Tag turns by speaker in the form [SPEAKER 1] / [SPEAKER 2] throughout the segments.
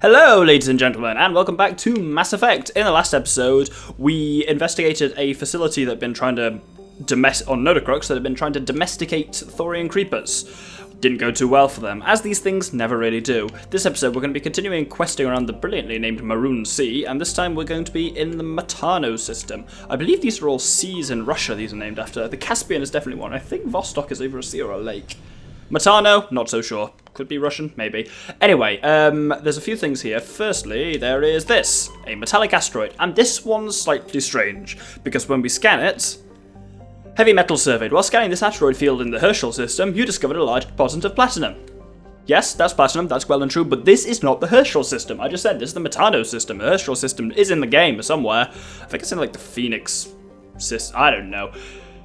[SPEAKER 1] Hello, ladies and gentlemen, and welcome back to Mass Effect. In the last episode, we investigated a facility that had been trying to domesticate Thorian creepers. Didn't go too well for them, as these things never really do. This episode, we're going to be continuing questing around the brilliantly named Maroon Sea, and this time we're going to be in the Matano system. I believe these are all seas in Russia these are named after. The Caspian is definitely one. I think Vostok is either a sea or a lake. Matano, not so sure. Could be Russian, maybe. Anyway, there's a few things here. Firstly, there is this, a metallic asteroid, and this one's slightly strange, because when we scan it, heavy metal surveyed. While scanning this asteroid field in the Herschel system, you discovered a large deposit of platinum. Yes, that's platinum, that's well and true, but this is not the Herschel system. I just said this is the Matano system. The Herschel system is in the game somewhere. I think it's in like the Phoenix system, I don't know.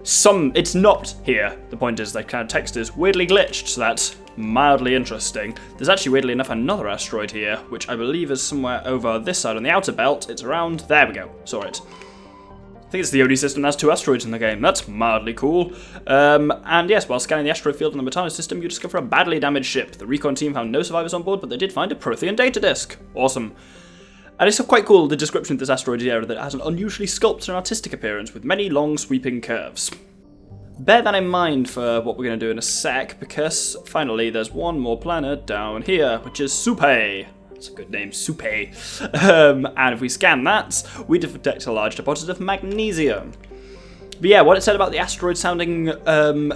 [SPEAKER 1] It's not here. The point is, that kind of text is weirdly glitched, so that's mildly interesting. There's actually, weirdly enough, another asteroid here, which I believe is somewhere over this side on the outer belt. It's around, there we go, saw it. I think it's the only system that has two asteroids in the game. That's mildly cool. And yes, while scanning the asteroid field in the Matano system, you discover a badly damaged ship. The recon team found no survivors on board, but they did find a Prothean data disk. Awesome. And it's quite cool, the description of this asteroid here, that it has an unusually sculpted and artistic appearance with many long sweeping curves. Bear that in mind for what we're going to do in a sec, because finally there's one more planet down here, which is Supe. That's a good name, Supe. And if we scan that, we detect a large deposit of magnesium. But yeah, what it said about the asteroid sounding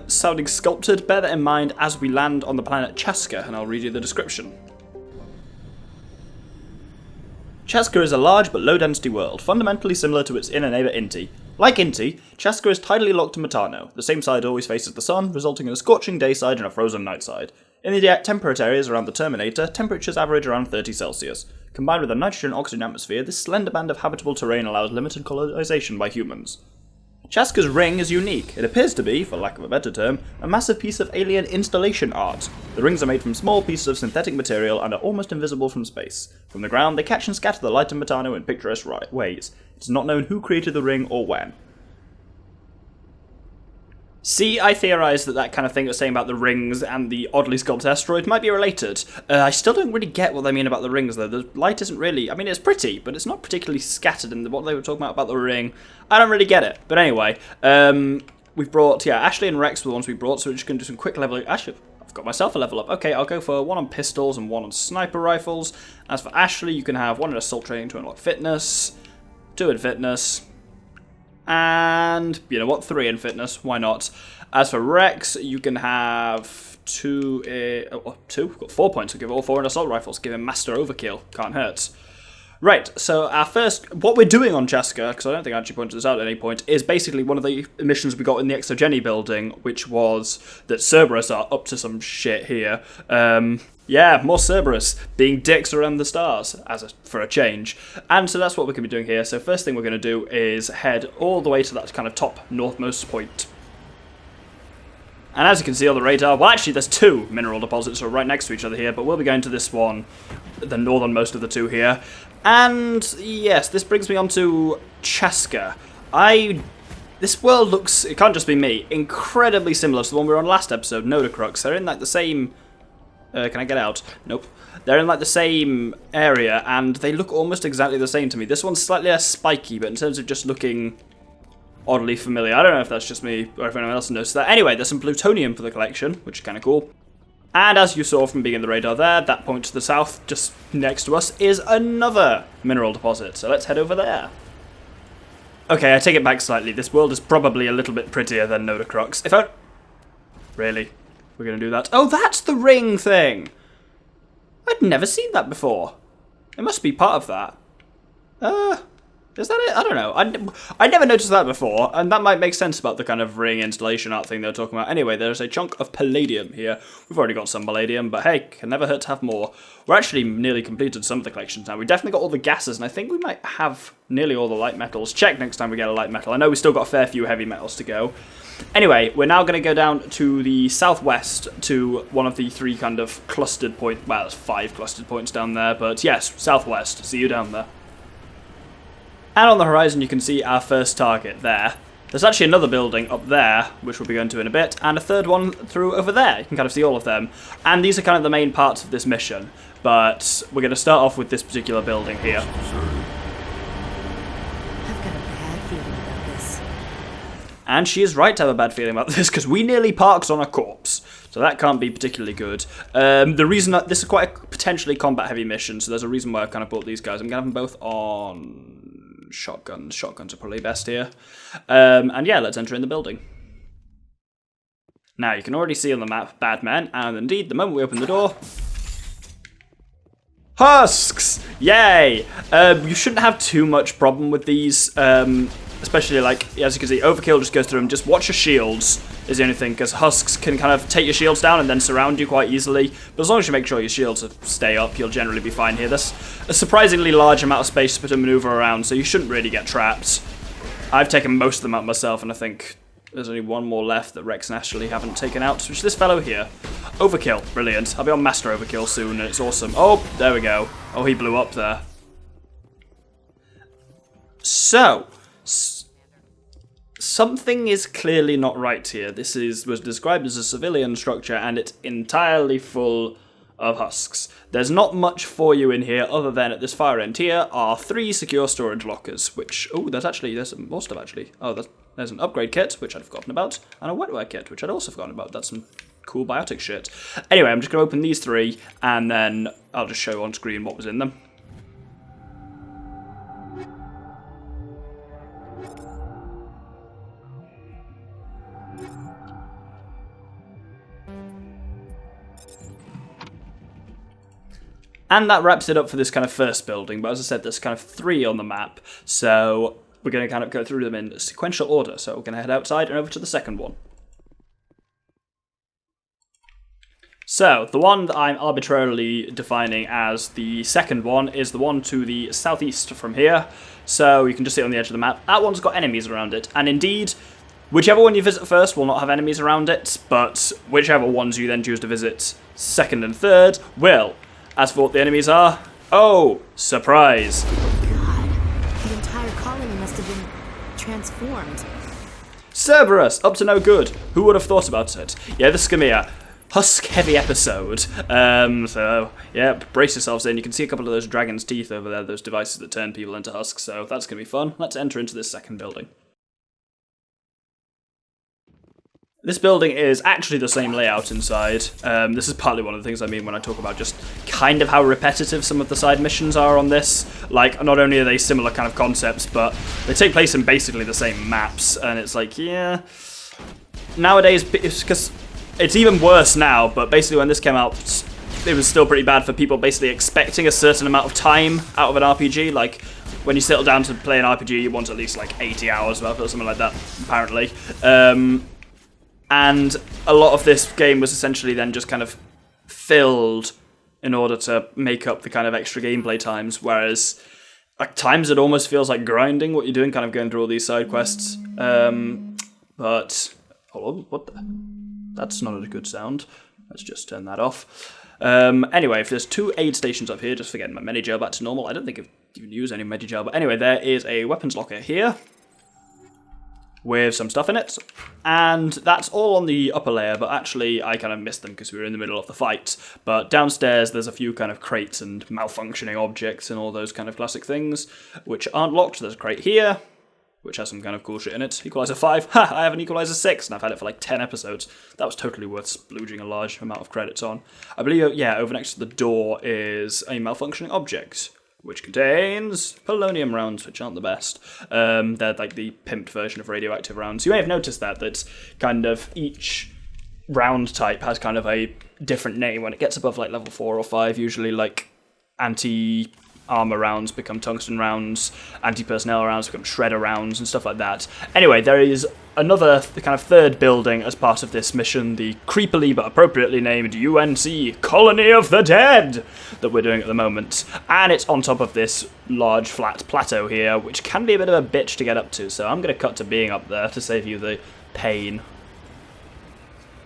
[SPEAKER 1] sculpted, bear that in mind as we land on the planet Chaska, and I'll read you the description. Chaska is a large but low-density world, fundamentally similar to its inner neighbour Inti. Like Inti, Chaska is tidally locked to Matano. The same side always faces the sun, resulting in a scorching day side and a frozen night side. In the temperate areas around the Terminator, temperatures average around 30 Celsius. Combined with a nitrogen-oxygen atmosphere, this slender band of habitable terrain allows limited colonization by humans. Chaska's ring is unique. It appears to be, for lack of a better term, a massive piece of alien installation art. The rings are made from small pieces of synthetic material and are almost invisible from space. From the ground, they catch and scatter the light of Matano in picturesque ways. It is not known who created the ring or when. See, I theorised that kind of thing that's saying about the rings and the oddly sculpted asteroid might be related. I still don't really get what they mean about the rings, though. The light isn't really... I mean, it's pretty, but it's not particularly scattered in what they were talking about the ring. I don't really get it. But anyway, we've brought... Yeah, Ashley and Rex were the ones we brought, so we're just going to do some quick leveling. Actually, I've got myself a level up. Okay, I'll go for one on pistols and one on sniper rifles. As for Ashley, you can have one in assault training to unlock fitness, 2 in fitness... And, you know what, 3 in fitness, why not? As for Rex, you can have 2, we've got 4 points, we'll give all 4 in assault rifles, give him master overkill, can't hurt. Right, so our first, what we're doing on Chaska, because I don't think I actually pointed this out at any point, is basically one of the missions we got in the Exogeny building, which was that Cerberus are up to some shit here. Yeah, more Cerberus being dicks around the stars, for a change. And so that's what we're going to be doing here. So first thing we're going to do is head all the way to that kind of top northmost point. And as you can see on the radar, well actually there's 2 mineral deposits right next to each other here, but we'll be going to this one, the northernmost of the 2 here. And yes, this brings me on to Chaska. This world looks, it can't just be me, incredibly similar to the one we were on last episode, Nodacrux. They're in like the same... can I get out? Nope. They're in like the same area, and they look almost exactly the same to me. This one's slightly less spiky, but in terms of just looking oddly familiar, I don't know if that's just me or if anyone else noticed that. Anyway, there's some plutonium for the collection, which is kind of cool. And as you saw from being in the radar there, that point to the south, just next to us, is another mineral deposit. So let's head over there. Okay, I take it back slightly. This world is probably a little bit prettier than Nodacrux. Really? We're going to do that. Oh, that's the ring thing! I'd never seen that before. It must be part of that. Is that it? I don't know. I never noticed that before, and that might make sense about the kind of ring installation art thing they're talking about. Anyway, there's a chunk of palladium here. We've already got some palladium, but hey, can never hurt to have more. We're actually nearly completed some of the collections now. We definitely got all the gases, and I think we might have nearly all the light metals. Check next time we get a light metal. I know we still got a fair few heavy metals to go. Anyway, we're now going to go down to the southwest to one of the 3 kind of clustered points. Well, there's 5 clustered points down there, but yes, southwest. See you down there. And on the horizon you can see our first target there. There's actually another building up there, which we'll be going to in a bit, and a third one through over there. You can kind of see all of them. And these are kind of the main parts of this mission. But we're going to start off with this particular building here.
[SPEAKER 2] I've got a bad feeling about this.
[SPEAKER 1] And she is right to have a bad feeling about this, because we nearly parked on a corpse. So that can't be particularly good. The reason that this is quite a potentially combat-heavy mission, so there's a reason why I've kind of brought these guys. I'm going to have them both on shotguns. Shotguns are probably best here. And yeah, let's enter in the building. Now, you can already see on the map, bad men, and indeed, the moment we open the door... Husks! Yay! You shouldn't have too much problem with these, especially, like, as you can see, Overkill just goes through and just watch your shields is the only thing, because Husks can kind of take your shields down and then surround you quite easily, but as long as you make sure your shields stay up, you'll generally be fine here. There's a surprisingly large amount of space to maneuver around, so you shouldn't really get trapped. I've taken most of them out myself, and I think there's only one more left that Rex and Ashley haven't taken out, which is this fellow here. Overkill, brilliant. I'll be on Master Overkill soon, and it's awesome. Oh, there we go. Oh, he blew up there. So, something is clearly not right here. This was described as a civilian structure, and it's entirely full of husks. There's not much for you in here, other than at this far end here are 3 secure storage lockers, which, oh, there's more stuff actually. Oh, there's an upgrade kit, which I'd forgotten about, and a wetware kit, which I'd also forgotten about. That's some cool biotic shit. Anyway, I'm just going to open these 3, and then I'll just show on screen what was in them. And that wraps it up for this kind of first building, but as I said, there's kind of 3 on the map, so we're going to kind of go through them in sequential order. So we're going to head outside and over to the second one. So, the one that I'm arbitrarily defining as the second one is the one to the southeast from here. So you can just see it on the edge of the map. That one's got enemies around it, and indeed, whichever one you visit first will not have enemies around it, but whichever ones you then choose to visit second and third will. As for what the enemies are, oh, surprise.
[SPEAKER 2] God, the entire colony must have been transformed.
[SPEAKER 1] Cerberus, up to no good. Who would have thought about it? Yeah, this is going to be a husk-heavy episode. So, yeah, brace yourselves in. You can see a couple of those dragon's teeth over there, those devices that turn people into husks, so that's going to be fun. Let's enter into this second building. This building is actually the same layout inside. This is partly one of the things I mean when I talk about just kind of how repetitive some of the side missions are on this. Like, not only are they similar kind of concepts, but they take place in basically the same maps, and it's like, yeah. Nowadays, because it's even worse now, but basically when this came out, it was still pretty bad for people basically expecting a certain amount of time out of an RPG. Like, when you settle down to play an RPG, you want at least like 80 hours or something like that, apparently. And a lot of this game was essentially then just kind of filled in order to make up the kind of extra gameplay times, whereas at times it almost feels like grinding what you're doing, kind of going through all these side quests. But, hold on, what the? That's not a good sound. Let's just turn that off. Anyway, if there's 2 aid stations up here, just forgetting my medi-gel back to normal. I don't think I've even used any medi-gel, but anyway, there is a weapons locker here with some stuff in it, and that's all on the upper layer, but actually I kind of missed them because we were in the middle of the fight. But downstairs there's a few kind of crates and malfunctioning objects and all those kind of classic things, which aren't locked. There's a crate here, which has some kind of cool shit in it. Equalizer 5, ha, I have an Equalizer 6, and I've had it for like 10 episodes. That was totally worth splooging a large amount of credits on. I believe, yeah, over next to the door is a malfunctioning object, which contains polonium rounds, which aren't the best. They're like the pimped version of radioactive rounds. You may have noticed that kind of each round type has kind of a different name. When it gets above like level 4 or 5, usually like anti-armor rounds become tungsten rounds, anti-personnel rounds become shredder rounds, and stuff like that. Anyway, there is another kind of third building as part of this mission, the creepily but appropriately named UNC Colony of the Dead that we're doing at the moment. And it's on top of this large flat plateau here, which can be a bit of a bitch to get up to, so I'm going to cut to being up there to save you the pain.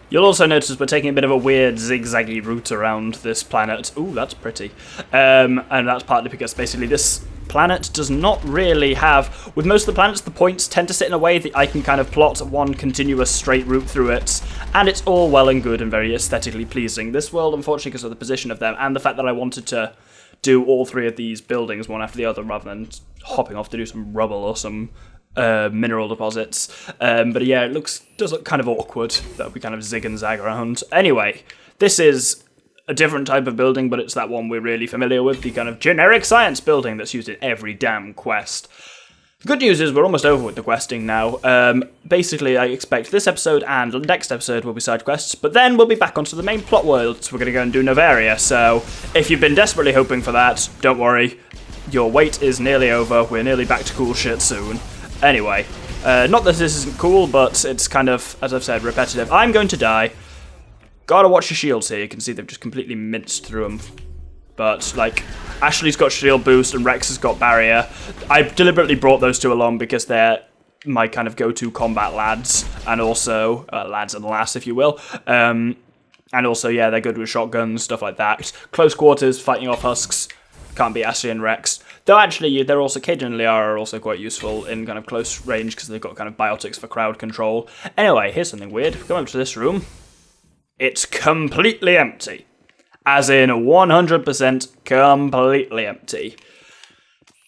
[SPEAKER 1] You'll also notice we're taking a bit of a weird zigzaggy route around this planet. Ooh, that's pretty. And that's partly because basically this planet does not really have... With most of the planets, the points tend to sit in a way that I can kind of plot one continuous straight route through it, and it's all well and good and very aesthetically pleasing. This world, unfortunately, because of the position of them, and the fact that I wanted to do all three of these buildings one after the other, rather than hopping off to do some rubble or some mineral deposits. But yeah, it does look kind of awkward that we kind of zig and zag around. Anyway, this is a different type of building, but it's that one we're really familiar with, the kind of generic science building that's used in every damn quest. The good news is we're almost over with the questing now. Basically, I expect this episode and the next episode will be side quests, but then we'll be back onto the main plot world, so we're going to go and do Novaria. So if you've been desperately hoping for that, don't worry, your wait is nearly over, we're nearly back to cool shit soon. Anyway, not that this isn't cool, but it's kind of, as I've said, repetitive. I'm going to die. Gotta watch your shields here. You can see they've just completely minced through them. But, like, Ashley's got shield boost and Rex has got barrier. I deliberately brought those two along because they're my kind of go-to combat lads. And also, lads and lass, if you will. And also, yeah, they're good with shotguns, stuff like that. Close quarters, fighting off husks. Can't be Ashley and Rex. Though, actually, they're also, Cajun and Liara are also quite useful in kind of close range because they've got kind of biotics for crowd control. Anyway, here's something weird. Come up to this room. It's completely empty. As in 100% completely empty.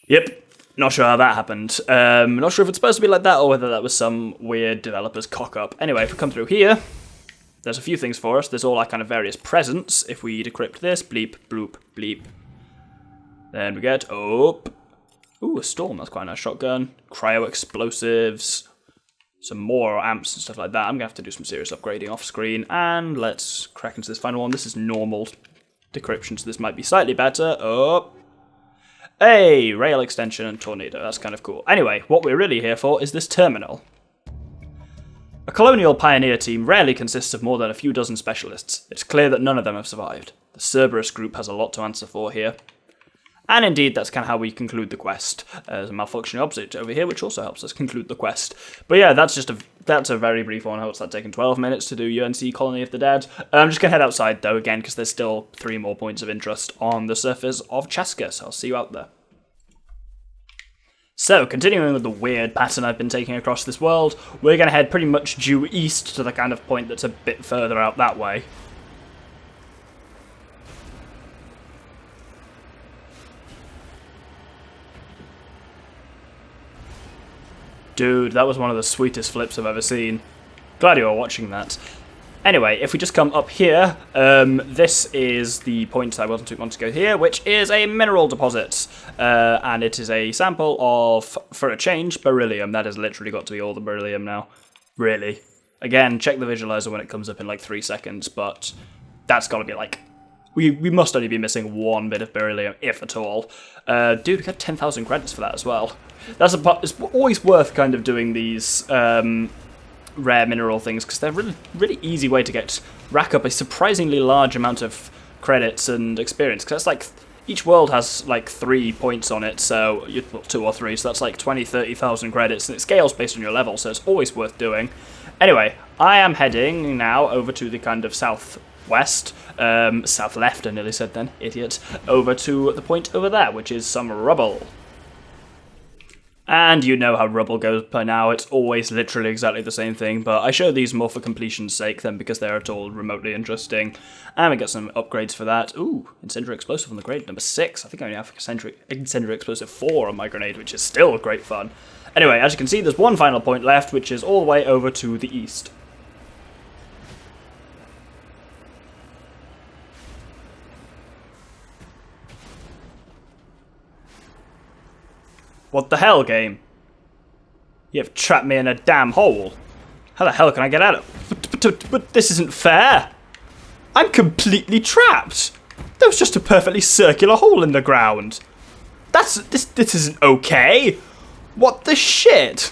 [SPEAKER 1] Yep, not sure how that happened. Not sure if it's supposed to be like that or whether that was some weird developer's cock-up. Anyway, if we come through here, there's a few things for us. There's all our kind of various presents. If we decrypt this, bleep, bloop, bleep. Then we get, ooh, a storm, that's quite a nice shotgun. Cryo-explosives. Some more amps and stuff like that. I'm going to have to do some serious upgrading off screen. And let's crack into this final one. This is normal decryption, so this might be slightly better. Oh. Hey, rail extension and tornado. That's kind of cool. Anyway, what we're really here for is this terminal. A colonial pioneer team rarely consists of more than a few dozen specialists. It's clear that none of them have survived. The Cerberus group has a lot to answer for here. And indeed, that's kind of how we conclude the quest. There's a malfunctioning object over here, which also helps us conclude the quest. But yeah, that's a very brief one. What's that taking? 12 minutes to do UNC Colony of the Dead. I'm just going to head outside, though, again, because there's still 3 more points of interest on the surface of Chaska, so I'll see you out there. So, continuing with the weird pattern I've been taking across this world, we're going to head pretty much due east to the kind of point that's a bit further out that way. Dude, that was one of the sweetest flips I've ever seen. Glad you were watching that. Anyway, if we just come up here, this is the point I want to go here, which is a mineral deposit. And it is a sample of, for a change, beryllium. That has literally got to be all the beryllium now. Really. Again, check the visualizer when it comes up in like 3 seconds, but that's got to be like... We must only be missing 1 bit of beryllium, if at all. Dude, we got 10,000 credits for that as well. It's always worth kind of doing these rare mineral things, because they're a really easy way to rack up a surprisingly large amount of credits and experience. Because that's like, each world has like 3 points on it, so 2 or 3, so that's like 30,000 credits, and it scales based on your level, so it's always worth doing. Anyway, I am heading now over to the kind of southwest, south left, I nearly said then, idiot, over to the point over there, which is some rubble. And you know how rubble goes by now, it's always literally exactly the same thing, but I show these more for completion's sake than because they're at all remotely interesting. And we get some upgrades for that. Ooh, incendiary explosive on the grade number 6. I think I only have incendiary explosive 4 on my grenade, which is still great fun. Anyway, as you can see, there's one final point left, which is all the way over to the east. What the hell, game? You've trapped me in a damn hole. How the hell can I get out of... But this isn't fair. I'm completely trapped. There was just a perfectly circular hole in the ground. This isn't okay. What the shit?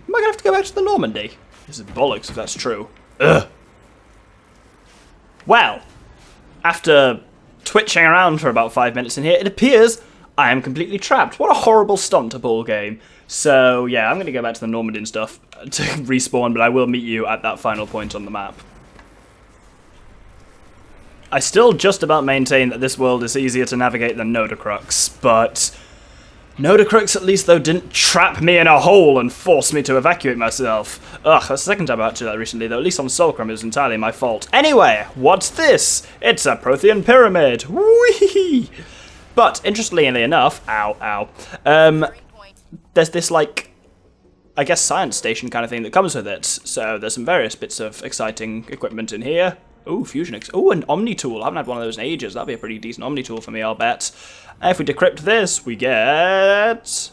[SPEAKER 1] Am I gonna have to go back to the Normandy? This is bollocks if that's true. Ugh. Well, after twitching around for about 5 minutes in here, it appears I am completely trapped. What a horrible stunt to pull, game. So, yeah, I'm going to go back to the Normandy and stuff to respawn, but I will meet you at that final point on the map. I still just about maintain that this world is easier to navigate than Nodacrux, but Nodacrux at least, though, didn't trap me in a hole and force me to evacuate myself. Ugh, that's the second time I've had to do that recently, though. At least on Solcrum, it was entirely my fault. Anyway, what's this? It's a Prothean pyramid. Whee! But, interestingly enough, there's this, like, I guess science station kind of thing that comes with it. So there's some various bits of exciting equipment in here. Ooh, fusion. Ooh, an Omni tool. I haven't had one of those in ages. That'd be a pretty decent Omni tool for me, I'll bet. If we decrypt this, we get...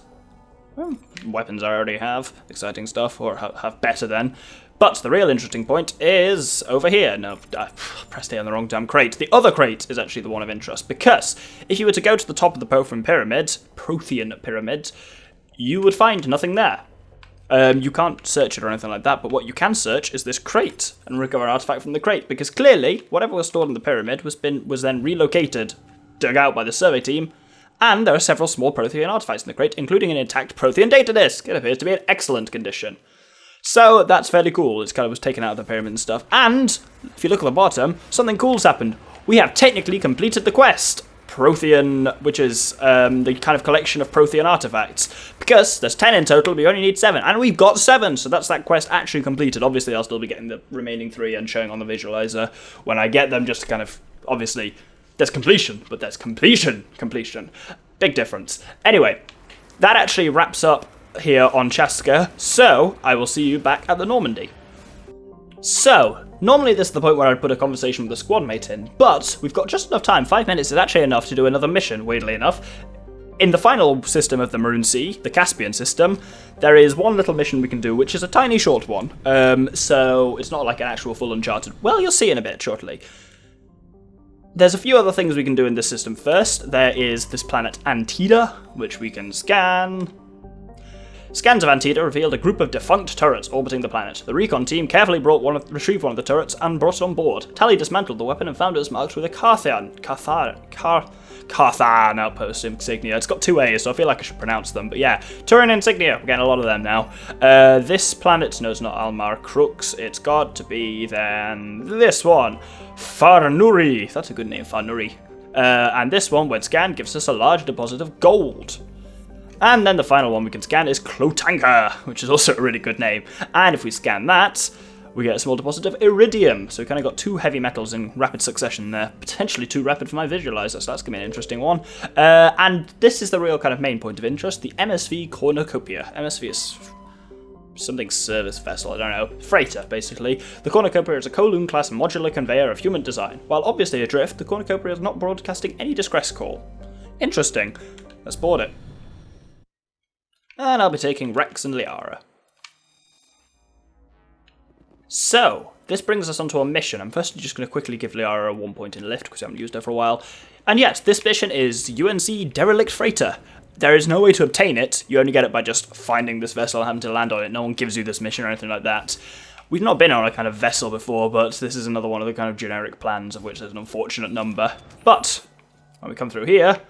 [SPEAKER 1] well, weapons I already have. Exciting stuff, or have better than. But the real interesting point is over here. No, I pressed A on the wrong damn crate. The other crate is actually the one of interest, because if you were to go to the top of the Prothean pyramid, you would find nothing there. You can't search it or anything like that, but what you can search is this crate and recover an artifact from the crate, because clearly whatever was stored in the pyramid was then relocated, dug out by the survey team, and there are several small Prothean artifacts in the crate, including an intact Prothean data disk. It appears to be in excellent condition. So that's fairly cool. It's kind of was taken out of the pyramid and stuff. And if you look at the bottom, something cool's happened. We have technically completed the quest. Prothean, which is the kind of collection of Prothean artifacts. Because there's 10 in total, we only need 7. And we've got 7, so that's that quest actually completed. Obviously, I'll still be getting the remaining 3 and showing on the visualizer when I get them, just to kind of, obviously, there's completion, but there's completion. Big difference. Anyway, that actually wraps up here on Chaska, so I will see you back at the Normandy. So, normally this is the point where I'd put a conversation with a squad mate in, but we've got just enough time. 5 minutes is actually enough to do another mission, weirdly enough. In the final system of the Maroon Sea, the Caspian system, there is one little mission we can do, which is a tiny short one. So it's not like an actual full Uncharted. Well, you'll see in a bit shortly. There's a few other things we can do in this system first. There is this planet Antida, which we can scan. Scans of Antida revealed a group of defunct turrets orbiting the planet. The recon team carefully retrieved one of the turrets and brought it on board. Tally dismantled the weapon and found it was marked with a Carthan outpost insignia. It's got 2 A's, so I feel like I should pronounce them. But yeah, Turin insignia. We're getting a lot of them now. This planet, no, it's not Almar Crux. It's got to be then this one. Farnuri. That's a good name, Farnuri. And this one, when scanned, gives us a large deposit of gold. And then the final one we can scan is Clotanka, which is also a really good name. And if we scan that, we get a small deposit of iridium. So we kind of got 2 heavy metals in rapid succession there. Potentially too rapid for my visualizer, so that's going to be an interesting one. And this is the real kind of main point of interest, the MSV Cornucopia. MSV is something service vessel, I don't know. Freighter, basically. The Cornucopia is a Kowloon-class modular conveyor of human design. While obviously adrift, the Cornucopia is not broadcasting any distress call. Interesting. Let's board it. And I'll be taking Rex and Liara. So, this brings us onto a mission. I'm firstly just going to quickly give Liara 1 point in lift, because I haven't used her for a while. And yes, this mission is UNC Derelict Freighter. There is no way to obtain it. You only get it by just finding this vessel and having to land on it. No one gives you this mission or anything like that. We've not been on a kind of vessel before, but this is another one of the kind of generic plans, of which there's an unfortunate number. But, when we come through here,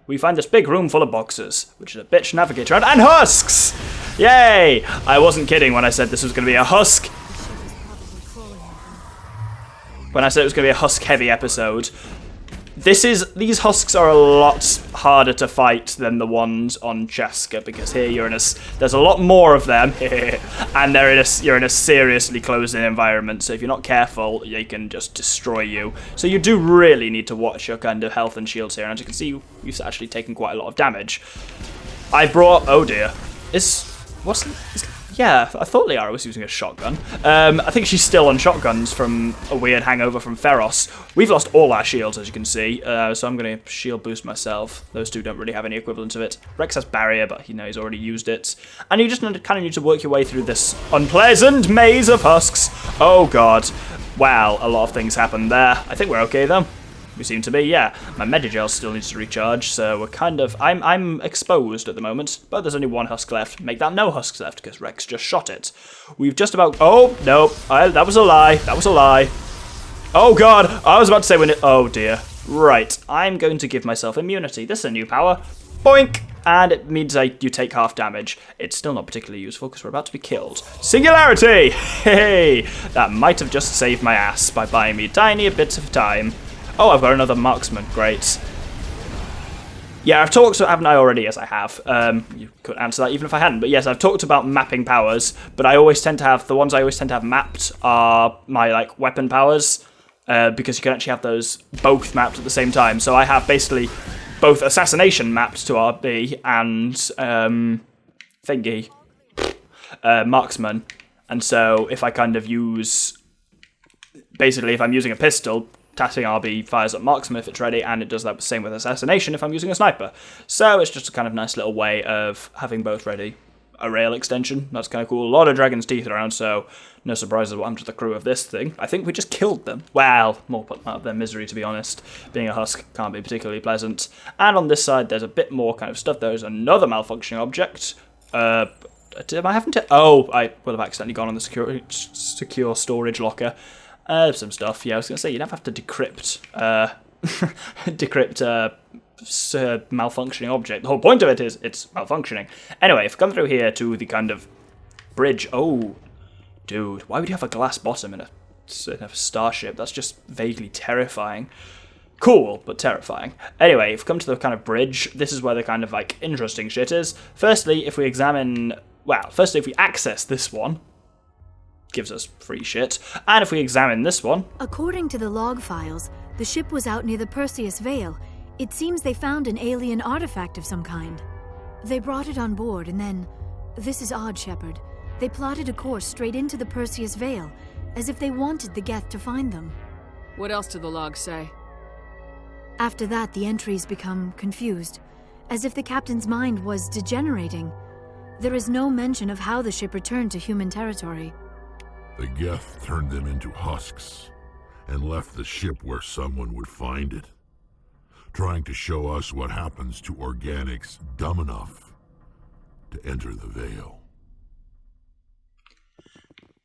[SPEAKER 1] we find this big room full of boxes, which is a bitch navigator and husks! Yay! I wasn't kidding when I said this was going to be a husk. When I said it was going to be a husk-heavy episode. These husks are a lot harder to fight than the ones on Chaska, because here there's a lot more of them, and you're in a seriously closed-in environment, so if you're not careful, they can just destroy you. So you do really need to watch your kind of health and shields here, and as you can see, you've actually taken quite a lot of damage. I brought... oh dear. Yeah, I thought Liara was using a shotgun. I think she's still on shotguns from a weird hangover from Feros. We've lost all our shields, as you can see, so I'm going to shield boost myself. Those two don't really have any equivalent of it. Rex has barrier, but he's already used it. And you just kind of need to work your way through this unpleasant maze of husks. Oh god. Wow, a lot of things happened there. I think we're okay, though. We seem to be, yeah. My Medigel still needs to recharge, so we're kind of... I'm exposed at the moment, but there's only 1 husk left. Make that no husks left, because Rex just shot it. We've just about... oh, no. That was a lie. That was a lie. Oh, God. I was about to say when it... oh, dear. Right. I'm going to give myself immunity. This is a new power. Boink! And it means you take half damage. It's still not particularly useful, because we're about to be killed. Singularity! Hey! That might have just saved my ass by buying me tiny bits of time. Oh, I've got another marksman. Great. Yeah, I've talked, haven't I already? Yes, I have. You could answer that even if I hadn't. But yes, I've talked about mapping powers, but the ones I always tend to have mapped are my, like, weapon powers, because you can actually have those both mapped at the same time. So I have basically both assassination mapped to RB and, thingy, marksman. And so if I kind of use, basically if I'm using a pistol, tapping RB fires up marksman if it's ready, and it does that same with assassination if I'm using a sniper. So it's just a kind of nice little way of having both ready. A rail extension, that's kind of cool. A lot of dragon's teeth around, so no surprises what happened to the crew of this thing. I think we just killed them. Well, more put them out of their misery, to be honest. Being a husk can't be particularly pleasant. And on this side, there's a bit more kind of stuff. There's another malfunctioning object. Am I having to... Oh, I will have accidentally gone on the secure storage locker. Some stuff. Yeah, I was going to say, you never have to decrypt malfunctioning object. The whole point of it is it's malfunctioning. Anyway, if I come through here to the kind of bridge... Oh, dude, why would you have a glass bottom in a starship? That's just vaguely terrifying. Cool, but terrifying. Anyway, if we come to the kind of bridge, this is where the kind of, like, interesting shit is. Firstly, if we access this one, gives us free shit. And if we examine this one...
[SPEAKER 2] According to the log files, the ship was out near the Perseus Vale. It seems they found an alien artifact of some kind. They brought it on board and then... This is odd, Shepard. They plotted a course straight into the Perseus Vale, as if they wanted the Geth to find them.
[SPEAKER 3] What else did the log say?
[SPEAKER 2] After that, the entries become confused, as if the captain's mind was degenerating. There is no mention of how the ship returned to human territory.
[SPEAKER 4] The Geth turned them into husks, and left the ship where someone would find it, trying to show us what happens to organics dumb enough to enter the Veil.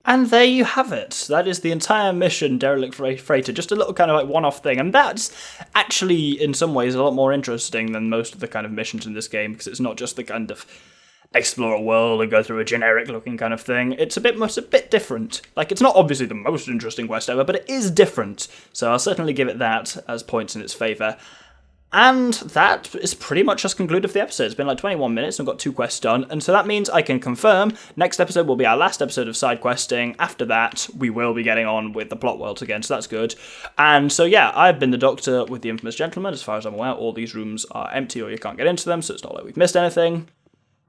[SPEAKER 1] And there you have it. That is the entire mission, Derelict Freighter. Just a little kind of like one-off thing. And that's actually, in some ways, a lot more interesting than most of the kind of missions in this game, because it's not just the kind of explore a world and go through a generic-looking kind of thing. It's a bit different. Like, it's not obviously the most interesting quest ever, but it is different. So I'll certainly give it that as points in its favour. And that is pretty much just concluded for the episode. It's been like 21 minutes and I've got 2 quests done. And so that means I can confirm next episode will be our last episode of side questing. After that, we will be getting on with the plot worlds again, so that's good. And so yeah, I've been the Doctor with the Infamous Gentleman. As far as I'm aware, all these rooms are empty or you can't get into them, so it's not like we've missed anything.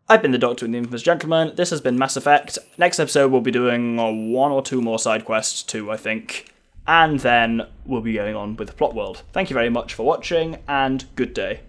[SPEAKER 1] I've been the Doctor with the Infamous Gentleman. This has been Mass Effect. Next episode we'll be doing 1 or 2 more side quests, 2 I think. And then we'll be going on with the plot world. Thank you very much for watching, and good day.